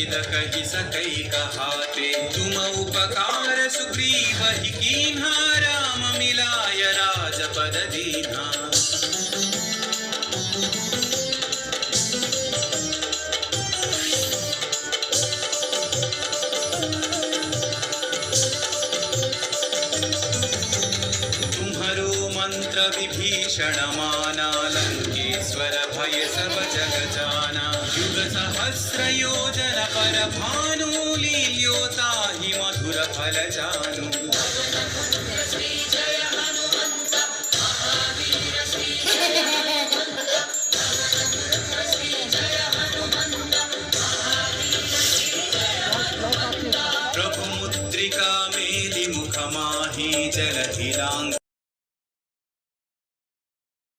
वेद कही सकई कहाते। तुम उपकार सुग्रीव ही कीन्हा, राम मिलाय राजपद दीन्हा। मंत्र विभीषण माना, लंकेश्वर भय सब जग जाना। युग सहस्र योजन पर भानु, लील्योताहि मधुर फल जाना।